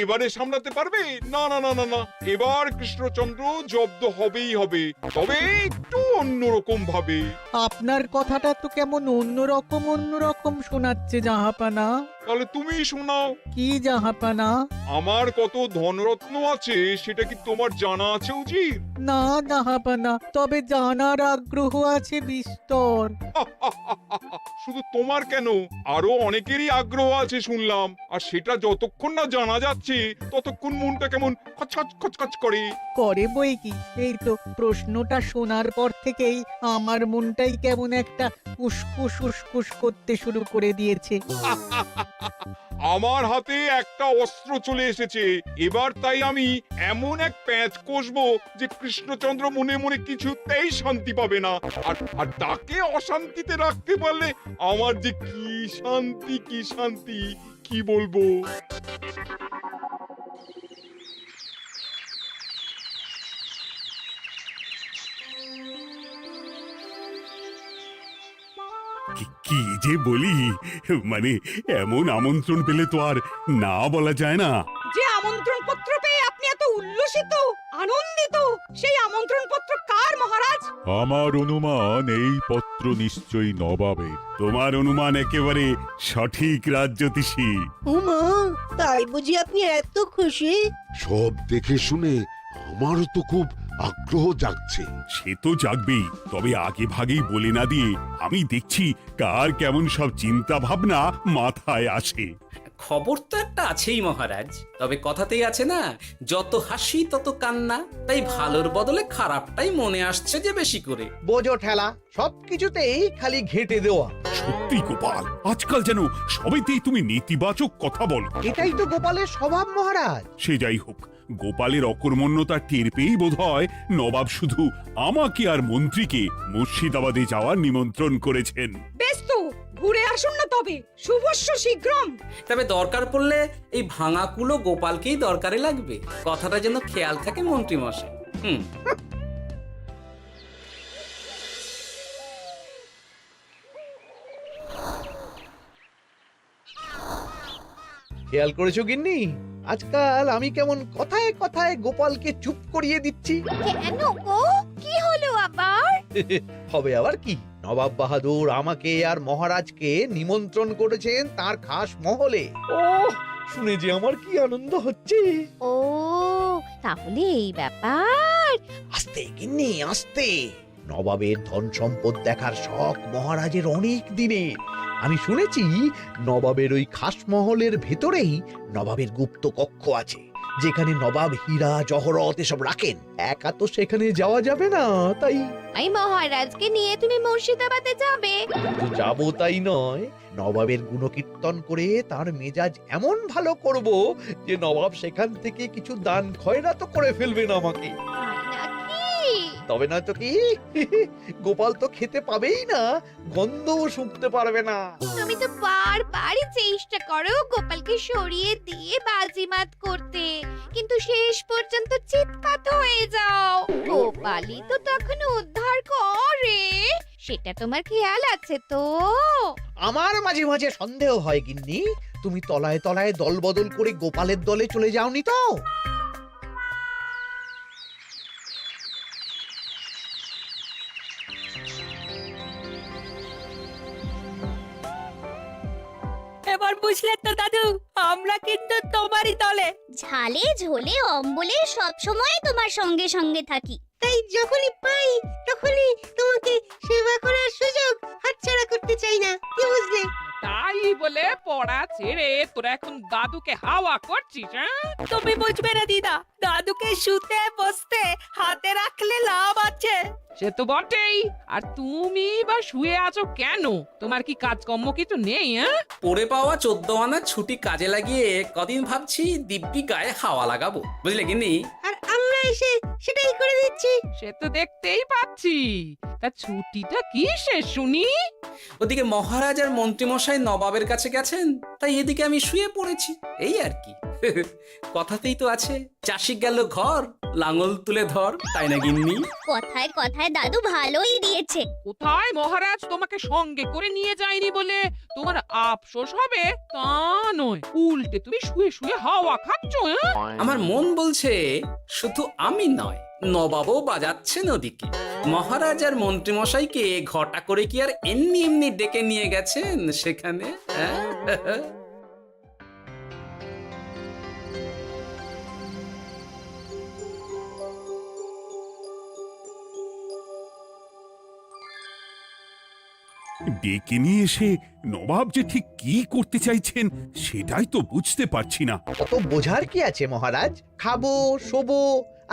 এবারে সামলাতে পারবে? না না না না না, এবার কৃষ্ণচন্দ্র জব্দ হবেই হবে, তবে একটু অন্যরকম ভাবে। আপনার কথাটা তো কেমন অন্যরকম শোনাচ্ছে জাহাপানা। তাহলে তুমি শোনাও। কি জাহাপানা? আমার কত ধনরত্ন আছে সেটা কি তোমার জানা আছে উজির? না জাহাপানা, তবে জানার আগ্রহ আছে বিস্তর। শুধু তোমার কেন, আরো অনেকেরই আগ্রহ আছে শুনলাম, আর সেটা যতক্ষণ না জানা যাচ্ছে ততক্ষণ মনটা কেমন খচখচ খচখচ করে। করে বই কি, এই তো প্রশ্নটা শোনার পর থেকেই আমার মনটাই কেমন একটা উস্কুস উস্কুস করতে শুরু করে দিয়েছে। আমার হাতে একটা অস্ত্র চলে এসেছে, এবার তাই আমি এমন এক প্যাঁচ কষবো যে কৃষ্ণচন্দ্র মনে মনে কিছুতেই শান্তি পাবে না, আর তাকে অশান্তিতে রাখতে পারলে আমার যে কি শান্তি কি বলবো। কি যে বলি, মানে এমন আমন্ত্রণ পেলে তো আর না বলা যায় না। যে আমন্ত্রণ পত্র পেয়ে আপনি এত উল্লসিত আনন্দিত, সেই আমন্ত্রণ পত্র কার মহারাজ? আমার অনুমান এই পত্র নিশ্চয়ই নবাবের। তোমার অনুমান একেবারে সঠিক রাজ্যতীষী। উমা, তাই বুঝি আপনি এত খুশি? সব দেখে শুনে আমারও তো খুব আগ্রহ জাগছে। সে তো জাগবেই, তবে আগে ভাগেই বলে না দিয়ে আমি দেখছি কার কেমন সব চিন্তা ভাবনা মাথায় আসে। খবর তো একটা আছেই মহারাজ, তবে কথাতেই আছে না, যত হাসি তত কান্না, তাই ভালোর বদলে খারাপটাই মনে আসছে যে বেশি করে। বোঝো ঠেলা, সবকিছুতেই খালি ঘেঁটে দেওয়া। সত্যি গোপাল, আজকাল যেন সবেতেই তুমি নেতিবাচক কথা বলো। এটাই তো গোপালের স্বভাব মহারাজ। সে যাই হোক, গোপালের অকর্মণ্যতা টের পেয়েই বোধহয় নবাব শুধু আমাকে আর মন্ত্রীকে মুর্শিদাবাদে যাওয়ার নিমন্ত্রণ করেছেন। বেশ তো, ঘুরে আসুন না তবে, শুভস্য শীঘ্রম। তবে দরকার পড়লে এই ভাঙা কুলো গোপালকেই দরকারে লাগবে, কথাটা যেন খেয়াল থাকে মন্ত্রী মশাই। খেয়াল করেছো গিন্নি, আজকাল আমি কেমন কথায় কথায় গোপালকে চুপ করিয়ে দিচ্ছি। কেন গো, কি হলো আবার? হবে আবার কি, নবাব বাহাদুর আমাকে আর মহারাজকে নিমন্ত্রণ করেছেন তার খাস মহলে। ও শুনে যে আমার কি আনন্দ হচ্ছে। ও তাহলে এই ব্যাপার। আস্তে গিন্নি আস্তে, নবাবের ধন সম্পদ দেখার শখ মহারাজের অনেক দিনের। আমি শুনেছি নবাবের ওই খাস মহলের ভেতরেই নবাবের গুপ্ত কক্ষ আছে, যেখানে নবাব হীরা জহরত এসব রাখেন। একা তো সেখানে যাওয়া যাবে না, তাই এই মহারাজকে নিয়ে তুমি মুর্শিদাবাদে যাবে? শুধু যাবো তাই নয়, নবাবের গুণকীর্তন করে তার মেজাজ এমন ভালো করব যে নবাব সেখান থেকে কিছু দান খয়রাত করে ফেলবেন আমাকে। তাই নাকি? তবে না তো কি, গোপাল তো খেতে পাবেই না, গন্ধও শুঁকতে পারবে না। তুমি তো বারবারই চেষ্টা করো গোপালকে সরিয়ে দিয়ে বাজিমাত করতে, কিন্তু শেষ পর্যন্ত চিৎপাত হয়ে যাও। গোপালই তো তখন উদ্ধার করে, সেটা তোমার খেয়াল আছে তো? আমার মাঝে মাঝে সন্দেহ হয় গিন্নি, তুমি তলায় তলায় দল বদল করে গোপালের দলে চলে যাওনি তো? এবার বুঝলে তো দাদু, আমরা কিন্তু তোমারই দলে। ঝালে ঝোলে অম্বলে সব সময় তোমার সঙ্গে সঙ্গে থাকি। তাই যখনই পাই তখনই তোমাকে সেবা করার সুযোগ হাতছাড়া করতে চাই না, কি বুঝলে? তাই বলে পড়া ছেড়ে তোরা এখন দাদুকে হাওয়া করছিস? তুমি বুঝবে না দিদা, দাদুকে শুতে বসতে হাতে রাখলে লাভ আছে। সে তো বটেই, আর তুমি বা শুয়ে আছো কেন? তোমার কি কাজকর্ম কিছু নেই? পড়ে পাওয়া 14 আনা ছুটি কাজে লাগিয়ে কদিন ভাবছি দিব্যি গায়ে হাওয়া লাগাবো, বুঝলে গিন্নি? আর আমরা এসে সেটাই করে দিচ্ছি। সে তো দেখতেই পাচ্ছি। তা ছুটিটা কি সে শুনি? ওদিকে মহারাজ আর মন্ত্রীমশাই নবাবের কাছে গেছেন, তাই এদিকে আমি শুয়ে পড়েছি, এই আর কি। কথাতেই তো আছে, চাষি গেল ঘর, লাঙল তুলে ধর, তাই না গিন্নি? কথায় কথায় দাদু ভালোই দিয়েছে। কোথায় মহারাজ তোমাকে সঙ্গে করে নিয়ে যায়নি বলে তোমার আফসোস হবে তা নয়, উল্টে তুমি শুয়ে শুয়ে হাওয়া খাচ্ছ। আমার মন বলছে শুধু আমি নয়, নবাবও বাজাচ্ছেন ওদিকে। মহারাজ আর মন্ত্রীমশাইকে ঘটা করে কি আর এমনি এমনি ডেকে নিয়ে গেছেন সেখানে? হ্যাঁ? ডেকে নিয়ে এসে নবাব যে ঠিক কি করতে চাইছেন সেটাই তো বুঝতে পারছি না। অত বোঝার কি আছে মহারাজ? খাবো, শোবো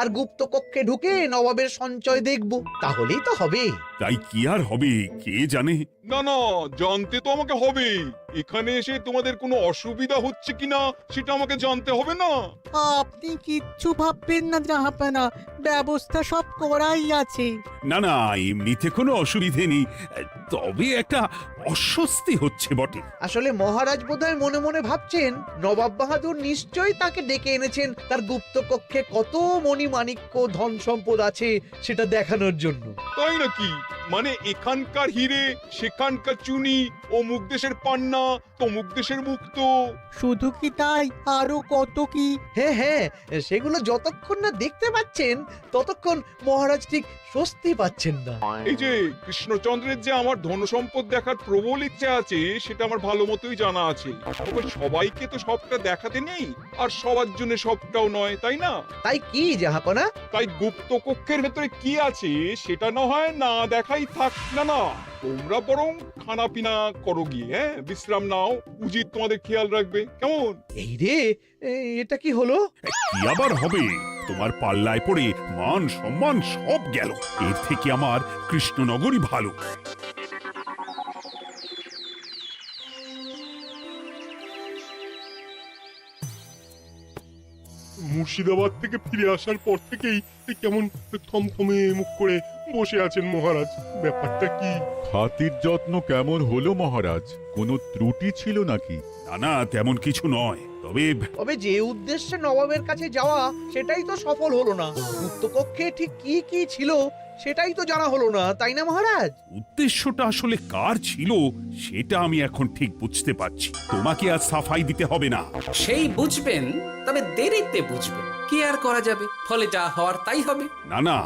আর গুপ্ত কক্ষে ঢুকে নবাবের সঞ্চয় দেখব, তাহলেই তো হবে। তাই কি আর হবে কে জানে। না না, জানতে তো আমাকে হবে। এখানে এসে তোমাদের কোনো অসুবিধা হচ্ছে কিনা সেটা আমাকে জানতে হবে না? আপনি কিচ্ছু ভাববেন না জাহাপানা, ব্যবস্থা সব করাই আছে। না না, এমনিতে কোনো অসুবিধে নেই, তবে একটা অস্বস্তি হচ্ছে বটে। আসলে মহারাজ বোধহয় মনে মনে ভাবছেন নবাব বাহাদুর নিশ্চয়ই তাকে ডেকে এনেছেন তার গুপ্ত কক্ষে কত মণিমাণিক্য ধন সম্পদ আছে সেটা দেখানোর জন্য। তাই নাকি? মানে এখানকার হিরে, সেখানকার চুনি, অমুক দেশের পান্না, তমুক দেশের মুক্ত। শুধু কি তাই, আরো কত কি। হ্যাঁ হ্যাঁ, সেগুলো যতক্ষণ না দেখতে পাচ্ছেন ততক্ষণ মহারাজ ঠিক স্বস্তি পাচ্ছেন না। এই যে কৃষ্ণচন্দ্রের যে আমার ধন সম্পদ দেখার প্রবল ইচ্ছা আছে সেটা আমার ভালো মতোই জানা আছে। তবে সবাইকে তো সবটা দেখাতে নেই, আর সবার জন্য সবটাও নয়, তাই না? তাই কি জাহাপনা? তাই গুপ্ত কক্ষের ভেতরে কি আছে সেটা না হয় না দেখাই থাক। না না, তোমরা বরং খানা পিনা করো গিয়ে, হ্যাঁ, বিশ্রাম নাও। উচিত তোমাদের খেয়াল রাখবে, কেমন? এই রে, এটা কি হলো? কি আবার হবে? তোমার পাল্লায় পড়ে মান সম্মান সব গেল। এর থেকে আমার কৃষ্ণনগরই ভালো। মুর্শিদাবাদ থেকে ফিরে আসার পর থেকেই কেমন থমথমে মুখ করে বসে আছেন মহারাজ। ব্যাপারটা কি? খাতির যত্ন কেমন হলো মহারাজ? কোনো ত্রুটি ছিল নাকি? না না, তেমন কিছু নয়, তবে যে উদ্দেশ্যে নবাবের কাছে যাওয়া সেটাই তো সফল হলো না। গুপ্ত কক্ষে ঠিক কি কি ছিল সেটাই তো জানা হলো না, তাই না মহারাজ? উদ্দেশ্যটা আসলে কার ছিল সেটা আমি এখন ঠিক বুঝতে পারছি। তোমাকে আর সাফাই দিতে হবে না। সেই বুঝবেন, তবে দেরিতে বুঝবেন। কি আর করা যাবে, ফলে যা হওয়ার তাই হবে। না না,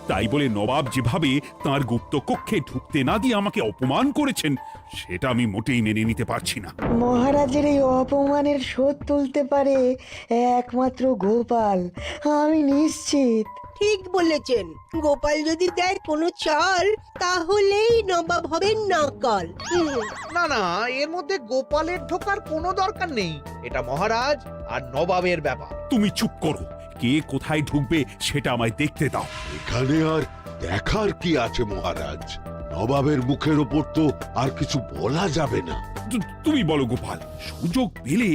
তাই বলে নবাব যেভাবে তার গুপ্ত কক্ষে ঢুকতে না দিয়ে আমাকে অপমান করেছেন সেটা আমি মোটেই মেনে নিতে পারছি না। মহারাজের এই অপমানের শোধ তুলতে পারে একমাত্র গোপাল, আমি নিশ্চিত। ঠিক বলেছেন, গোপাল যদি দেয় কোনো চাল তাহলেই নবাব হবেন নকল। না না, এর মধ্যে গোপালের ঢোকার কোনো দরকার নেই। এটা মহারাজ আর নবাবের ব্যাপার। তুমি চুপ করো, কে কোথায় ঢুকবে সেটা আমায় দেখতে দাও। এখানে আর দেখার কি আছে মহারাজ? নবাবের মুখের ওপর তো আর কিছু বলা যাবে না। তুমি বলো গোপাল, সুযোগ পেলে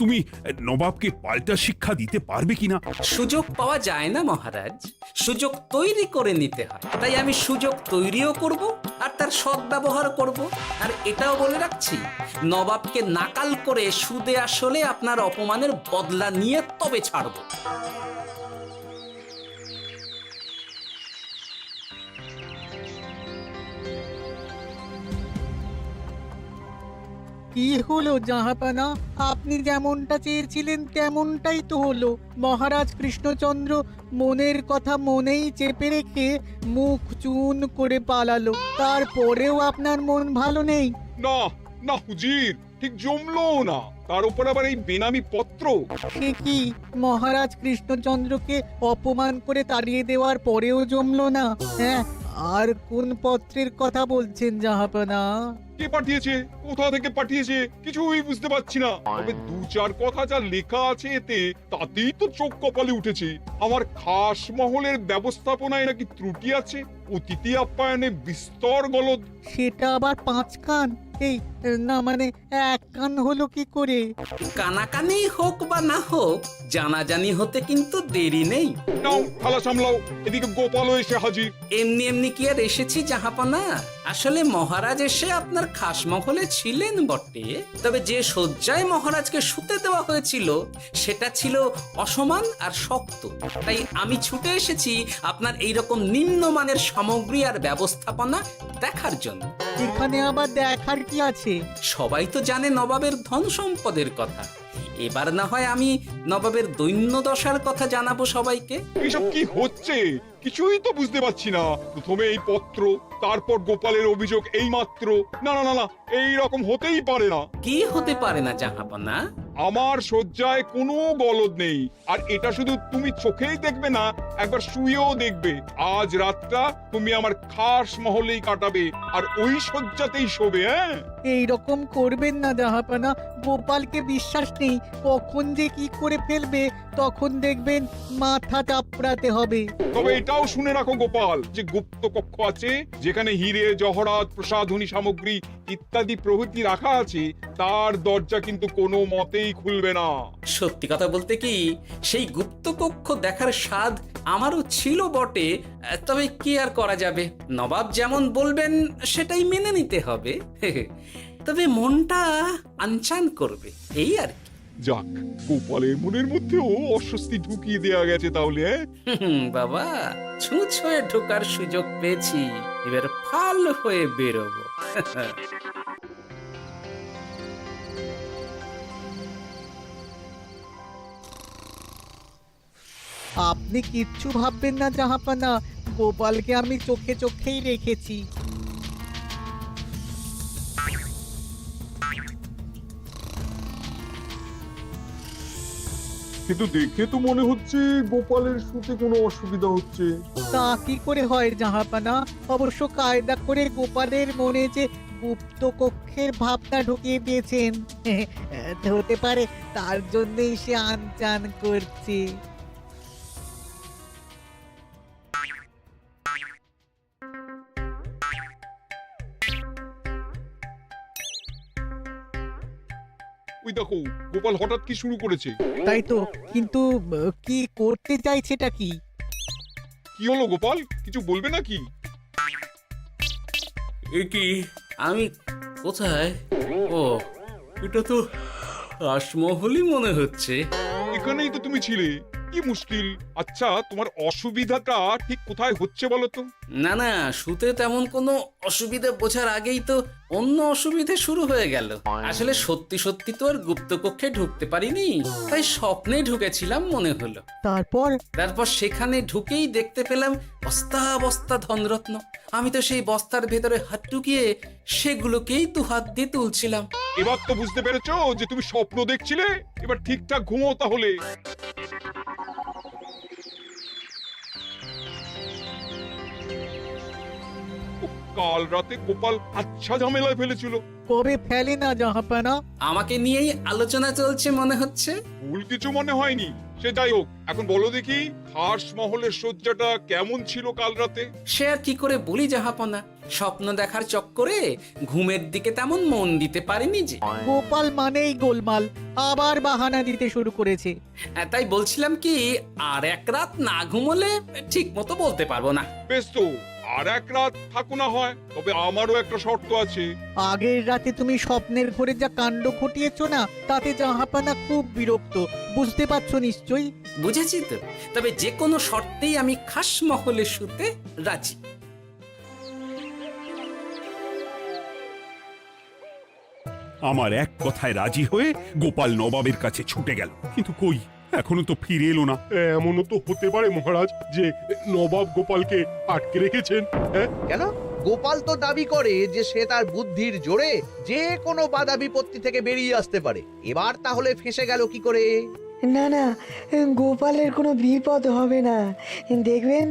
তুমি নবাবকে পাল্টা শিক্ষা দিতে পারবে কিনা? সুযোগ পাওয়া যায় না মহারাজ, সুযোগ তৈরি করে নিতে হয়। তাই আমি সুযোগ তৈরিও করব আর তার সদ্ব্যবহার করব। আর এটাও বলে রাখছি, নবাবকে নাকাল করে সুদে আসলে আপনার অপমানের বদলা নিয়ে তবে ছাড়ব। কি হলো জাহাপানা, আপনি যেমনটা চেয়েছিলেন তেমনটাই তো হলো। মহারাজ কৃষ্ণচন্দ্র মনের কথা মনেই চেপে রেখে মুখ চুন করে পালালো, তারপরেও আপনার মন ভালো নেই? না না হুজির, ঠিক জমলো না। তার উপর আবার এই বেনামি পত্র। সে কি, মহারাজ কৃষ্ণচন্দ্রকে অপমান করে তাড়িয়ে দেওয়ার পরেও জমলো না? হ্যাঁ, আর কোন পত্রের কথা বলছেন জাহাপানা? কে পাঠিয়েছে, কোথা থেকে পাঠিয়েছে কিছুই বুঝতে পারছি না। তবে দু চার কথা যা লেখা আছে এতে, তাতেই তো চোখ কপালে উঠেছে। আমার খাস মহলের ব্যবস্থাপনায় নাকি ত্রুটি আছে, অতিথি আপ্যায়নে বিস্তর গলদ। সেটা আবার 5 কান, এই না মানে এক কান হলো কি করে? কানাকানি হোক বা না হোক, জানাজানি হতে কিন্তু দেরি নেই। নাও থালা সামলাও, এদিকে গোপালও এসে হাজির। এমনি এমনি কি আর এসেছি জাহাপনা? আসলে মহারাজ এসে আপনার খাসমহলে ছিলেন বটে, তবে যে শয্যায় মহারাজকে শুতে দেওয়া হয়েছিল সেটা ছিল অসমান আর শক্ত। তাই আমি ছুটে এসেছি আপনার এইরকম নিম্নমানের সামগ্রী আর ব্যবস্থাপনা দেখার জন্য। এখানে আবার দেখার কি আছে? সবাই তো জানে নবাবের ধন সম্পদের কথা, এবার না হয় আমি নবাবের দৈন্য দশার কথা জানাবো সবাইকে। এসব কি হচ্ছে কিছুই তো বুঝতে পারছি না। প্রথমে এই পত্র, তারপর গোপালের অভিযোগ এই মাত্র। না না না না, এইরকম হতেই পারে না। কি হতে পারে না জাহাপনা? আমার শয্যায় কোনো গলদ নেই, আর এটা শুধু তুমি চোখেই দেখবে না, একবার শুয়েও দেখবে। আজ রাতটা তুমি আমার খাস মহলেই কাটাবে, আর ওই শয্যাতেই শোবে। হ্যাঁ, এইরকম করবেন না জাহাপানা, গোপালকে বিশ্বাস নেই, কখন যে কি করে ফেলবে তখন দেখবেন মাথা চাপড়াতে হবে। তবে এটাও শুনে রাখো গোপাল, যে গুপ্ত কক্ষ আছে যেখানে হিরে জহরাত প্রসাধনী সামগ্রী ইত্যাদি প্রভৃতি রাখা আছে, তার দরজা কিন্তু কোনো মতেই খুলবে না। সত্যি কথা বলতে কি, সেই গুপ্ত কক্ষ দেখার স্বাদ আমারও ছিল বটে, তবে কি আর করা যাবে, নবাব যেমন বলবেন সেটাই মেনে নিতে হবে। তবে মনটা আনচান করবে, এই আর কি। যাক, গোপালের মনের মধ্যেও অস্বস্তি ঢুকিয়ে দেয়া গেছে তাহলে। বাবা, ছুঁচ হয়ে ঢোকার সুযোগ পেয়েছি, এবার ফাল হয়ে বেরোবো। আপনি কিচ্ছু ভাববেন না জাহাপানা, গোপালকে আমি চোখে চোখেই রেখেছি। কিন্তু দেখে তো মনে হচ্ছে গোপালের শুতে কোনো অসুবিধা হচ্ছে। তা কি করে হয় জাহাপানা? অবশ্য কায়দা করে গোপালের মনে যে গুপ্ত কক্ষের ভাবনা ঢুকিয়ে দিয়েছেন, হতে পারে তার জন্যই সে আনচান করছে। ওই দেখো, গোপাল হঠাৎ কি শুরু করেছে। তাই তো, কিন্তু কি করতে চাইছেটা কি? কি হলো গোপাল, কিছু বলবে নাকি? কি আমি কোথায়? ও, এটা তো রাসমহলই মনে হচ্ছে। এখানেই তো তুমি ছিলে, কি মুশকিল। আচ্ছা, তোমার অসুবিধাটা ঠিক কোথায় হচ্ছে বলো তো? না না, শুতে তেমন কোনো অসুবিধা বোঝার আগেই তো অন্য অসুবিধে শুরু হয়ে গেল। আসলে সত্যি সত্যি তো আর গুপ্তকক্ষে ঢুকতে পারিনি, তাই স্বপ্নে ঢুকেছিলাম মনে হলো। তারপর সেখানে ঢুকেই দেখতে পেলাম বস্তা বস্তা ধনরত্ন। আমি তো সেই বস্তার ভেতরে হাত ঢুকিয়ে সেগুলোকেই দু হাত দিয়ে তুলছিলাম। এবার তো বুঝতে পেরেছো যে তুমি স্বপ্ন দেখছিলে। এবার ঠিকঠাক ঘুমো তাহলে। কাল রাতে গোপাল আচ্ছা ঝামেলায় ফেলেছিল। কবে ফেলে না জাহাপানা? আমাকে নিয়েই আলোচনা চলছে মনে হচ্ছে। ভুল কিছু মনে হয়নি, সে যাই হোক। এখন বলো দেখি, খাস মহলের শয্যাটা কেমন ছিল কাল রাতে? সে আর কি করে বলি জাহাপনা, স্বপ্ন দেখার চক্করে ঘুমের দিকে তেমন মন দিতে পারিনি যে। গোপাল মানেই গোলমাল, আবার বাহানা দিতে শুরু করেছে। তাই বলছিলাম কি, আর এক রাত না ঘুমোলে ঠিক মতো বলতে পারবো না। বেশ তো, আর এক রাত থাকো না হয়, তবে আমারও একটা শর্ত আছে। আগের রাতে তুমি স্বপ্নের ঘরে যা কাণ্ড ঘটিয়েছো না, তাতে জাহাপানা খুব বিরক্ত, বুঝতে পারছো নিশ্চয়ই। বুঝেছি তো, তবে যে কোনো শর্তেই আমি খাস মহলে শুতে রাজি। আমার এক কথায় রাজি হয়ে গোপাল নবাবের কাছে ছুটে গেল, কিন্তু কই, এখনো তো ফিরে এলো না। এমনও তো হতে পারে মহারাজ যে নবাব গোপালকে আটকে রেখেছেন। হ্যাঁ, কেন? গোপাল তো দাবি করে যে সে তার বুদ্ধির জোরে যে কোনো বাধা বিপত্তি থেকে বেরিয়ে আসতে পারে। এবার তাহলে ফেঁসে গেল কি করে? না না, গোপালের কোনো বিপদ হবে না, দেখবেন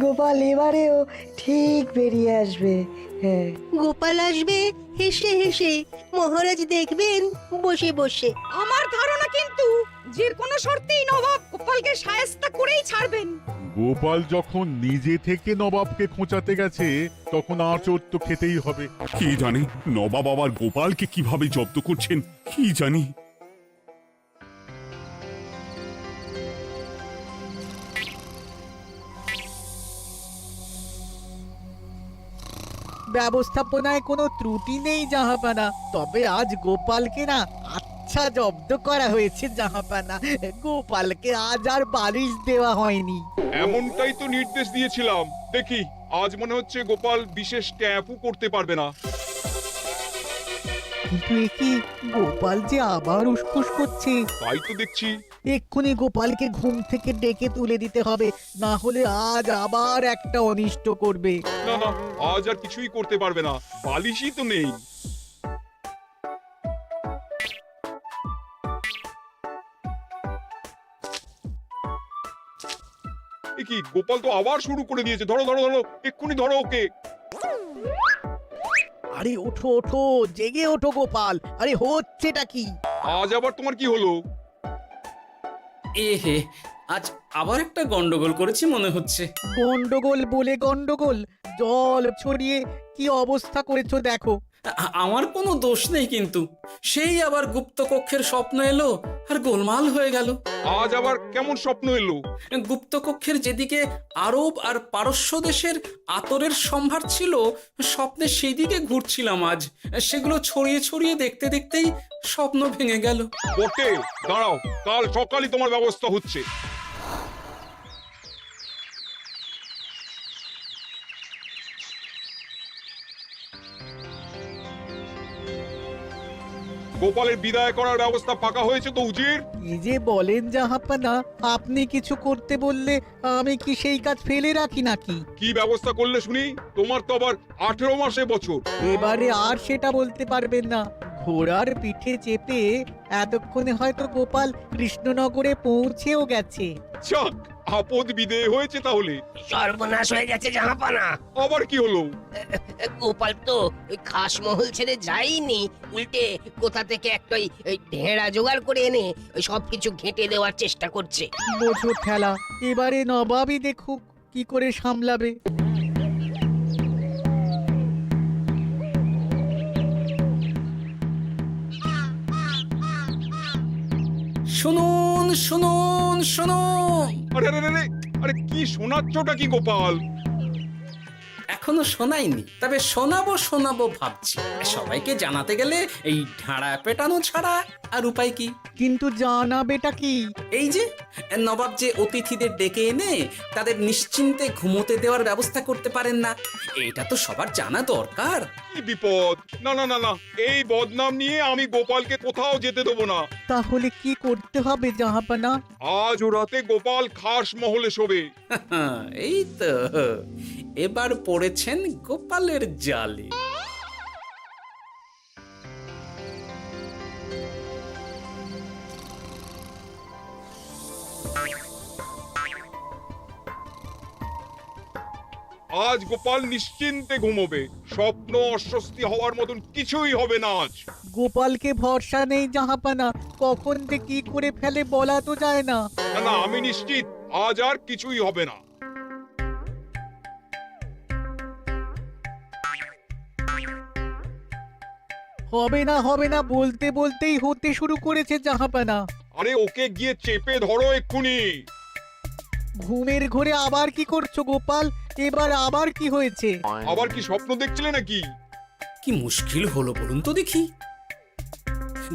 গোপাল এবারেও ঠিক বেরিয়ে আসবে। হ্যাঁ, গোপাল আসবে হেসে হেসে, মহারাজ দেখবেন বসে বসে। আমার ধারণা কিন্তু যে কোনো শর্তেই নবাব গোপালকে শায়েস্তা করেই ছাড়বেন। গোপাল যখন নিজে থেকে নবাবকে খোঁচাতে গেছে তখন আঁচড় তো খেতেই হবে। কি জানে নবাব আবার গোপালকে কিভাবে জব্দ করছেন কি জানি। ব্যবস্থাপনায় কোনো ত্রুটি নেই জাহাপানা, তবে আজ গোপালকে না আচ্ছা জব্দ করা হয়েছে জাহাপানা। গোপালকে আজ আর বালিশ দেওয়া হয়নি। এমনটাই তো নির্দেশ দিয়েছিলাম। দেখি আজ মনে হচ্ছে গোপাল বিশেষ ট্যাপও করতে পারবে না। কিন্তু এ কি, গোপাল যে আবার উসখুস করছে। তাই তো দেখছি। এক্ষুনি গোপালকে ঘুম থেকে ডেকে তুলে দিতে হবে, না হলে আজ আবার একটা অনিষ্ট করবে। না না, আজ আর কিছুই করতে পারবে না, বালিশই তো নেই। এ কি, গোপাল তো আবার শুরু করে দিয়েছে। ধরো ধরো ধরো, এক্ষুনি ধরো ওকে। আরে ওঠো ওঠো, জেগে ওঠো গোপাল। আরে হচ্ছেটা কি? আজ আবার তোমার কি হলো? এ হে, আজ আবার একটা গন্ডগোল করেছি মনে হচ্ছে। গন্ডগোল বলে গন্ডগোল, জল ছড়িয়ে কি অবস্থা করেছো দেখো। আমার কোনো দোষ নেই, কিন্তু সেই আবার গুপ্তকক্ষের স্বপ্ন এলো আর গোলমাল হয়ে গেল। আজ আবার কেমন স্বপ্ন এলো? গুপ্তকক্ষের যেদিকে আরব আর পারস্য দেশের আতরের সম্ভার ছিল, স্বপ্নে সেই দিকে ঘুরছিলাম আজ। সেগুলো ছড়িয়ে ছড়িয়ে দেখতে দেখতেই স্বপ্ন ভেঙে গেল। বটে, দাঁড়াও, কাল সকালই তোমার ব্যবস্থা হচ্ছে। গোপালের বিদায় করার ব্যবস্থা পাকা হয়েছে তো উজির? কি যে বলেন জাহাপানা, আপনি কিছু করতে বললে আমি কি সেই কাজ ফেলে রাখি নাকি? কি ব্যবস্থা করলে শুনি? তোমার তো আবার 18 মাসে বছর। এবারে আর সেটা বলতে পারবেন না। ঘোড়ার পিঠে চেপে এতক্ষণে হয়তো গোপাল কৃষ্ণনগরে পৌঁছেও গেছে। যাক, আপদ বিদেয় হয়েছে তাহলে। সর্বনাশ হয়ে গেছে জাহাপানা। আবার কি হলো? গোপাল তো ওই খাসমহল ছেড়ে যায়নি, উল্টে কোথা থেকে একটা ওই ঢেঁড়া জোগাড় করে এনে ওই সবকিছু ঘেঁটে দেওয়ার চেষ্টা করছে। বোঝো ঠেলা, এবারে নবাবই দেখুক কি করে সামলাবে। শুনুন শুনুন শুনুন, আরে আরে আরে, আরে কি শোনাচ্ছটা কি গোপাল? এখনো শোনাইনি, তবে শোনাবো শোনাবো ভাবছি। সবাইকে জানাতে গেলে এই ঢাড়া পেটানো ছাড়া আর উপায় কি? কিন্তু জানাবেটা কি? এই যে নবাব যে অতিথিদের ডেকে এনে তাদের নিশ্চিন্তে ঘুমোতে দেওয়ার ব্যবস্থা করতে পারেন না, এটা তো সবার জানা দরকার। কি বিপদ! না না না না, এই বদনাম নিয়ে আমি গোপালকে কোথাও যেতে দেবো না। তাহলে কি করতে হবে জাহাপানা? আজ ও রাতে গোপাল খাস মহলে শোবে। এই তো এবার পড়েছেন গোপালের জালে। আজ গোপাল নিশ্চিন্তে ঘুমোবে। স্বপ্ন অস্বস্তি হওয়ার মতন কিছুই হবে না আজ। গোপালকে ভরসা নেই জাহাপানা, কখন যে কি করে ফেলে বলা তো যায় না। না না, আমি নিশ্চিত আজ আর কিছুই হবে না। হবে না বলতে বলতেই হতে শুরু করেছে জাহাপানা। আরে ওকে গিয়ে চেপে ধরো এক্ষুনি। ঘুমের ঘোরে আবার কি করছো গোপাল? এবার আবার কি হয়েছে? আবার কি স্বপ্ন দেখছিলে নাকি? কি মুশকিল হলো বলুন তো দেখি।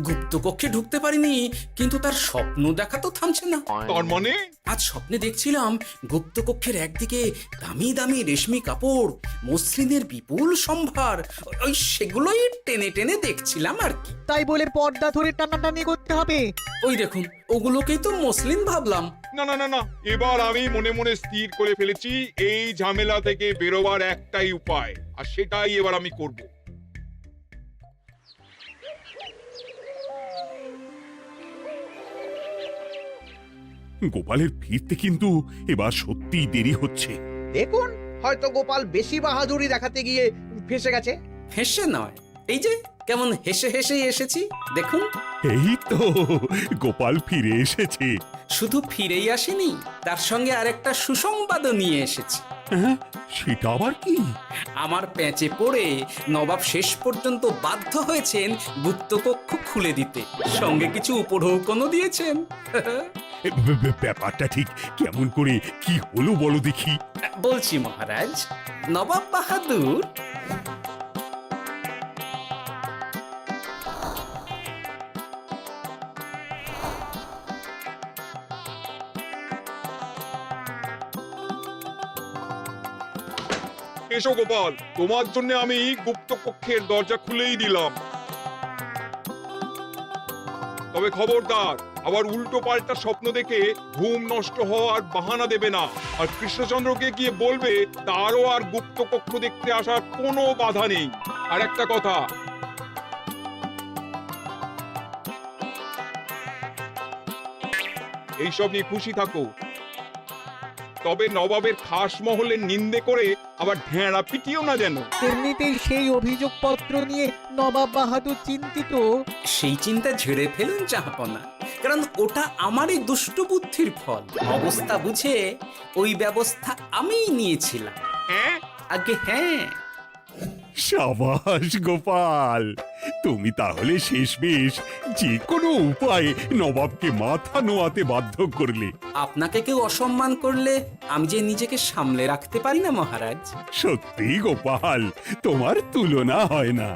গুপ্তকক্ষে ঢুকতে পারিনি, কিন্তু তার স্বপ্ন দেখা তো থামছে না। তার মানে? আজ স্বপ্নে দেখছিলাম গুপ্তকক্ষের একদিকে দামি দামি রেশমি কাপড়, মসলিনের বিপুল সম্ভার, ওই সেগুলোই টেনে টেনে দেখছিলাম আর কি। তাই বলে পর্দা ধরে টানাটানি করতে হবে? ওই দেখুন, ওগুলোকেই তো মসলিন ভাবলাম। না না না না, এবার আমি মনে মনে স্থির করে ফেলেছি এই ঝামেলা থেকে বেরোবার একটাই উপায়, আর সেটাই এবার আমি করব। গোপালের ফিরতে কিন্তু এবার সত্যিই দেরি হচ্ছে। দেখুন, হয়তো গোপাল বেশি বাহাদুরি দেখাতে গিয়ে ফেসে গেছে। ফেঁসে নয়, এই যে কেমন হেসে হেসেই এসেছি দেখুন। এই তো গোপাল ফিরে এসেছে। শুধু ফিরেই আসেনি, তার সঙ্গে আরেকটা সুসংবাদও নিয়ে এসেছি। হ্যাঁ, সেটা আবার কি? আমার প্যাঁচে পড়ে নবাব শেষ পর্যন্ত বাধ্য হয়েছেন গুপ্তকক্ষ খুলে দিতে, সঙ্গে কিছু উপঢৌকনও দিয়েছেন। ব্যাপারটা ঠিক কেমন করে কি হলো বলো দেখি। বলছি মহারাজ, নবাব বাহাদুর এসো গোপাল, তোমার জন্য আমি গুপ্ত কক্ষের দরজা খুলেই দিলাম। তবে খবরদার, আবার উল্টো পাল্টা স্বপ্ন দেখে ঘুম নষ্ট হওয়ার বাহানা দেবে না। আর কৃষ্ণচন্দ্রকে গিয়ে বলবে তারও আর গুপ্ত কক্ষ দেখতে আসার কোনো বাধা নেই। আর একটা কথা, এইসব নিয়ে খুশি থাকো, তবে নবাবের খাস মহলের নিন্দে করে আবার ঢেঁড়া পিটিও না যেন। এমনিতেই সেই অভিযোগপত্র নিয়ে নবাব বাহাদুর চিন্তিত। সেই চিন্তা ঝেড়ে ফেলুন জাহাপনা, কারণ ওটা আমারই দুষ্ট বুদ্ধির ফল। অবস্থা বুঝে ওই ব্যবস্থা আমিই নিয়েছিলাম। হ্যাঁ, আগে হ্যাঁ। সাবাস গোপাল, তুমি তাহলে শেষমেশ যে কোনো উপায়ে নবাবকে মাথা নোয়াতে বাধ্য করলে। আপনাকে কেউ অসম্মান করলে আমি যে নিজেকে সামলে রাখতে পারি না মহারাজ। সত্যি গোপাল, তোমার তুলনা হয় না।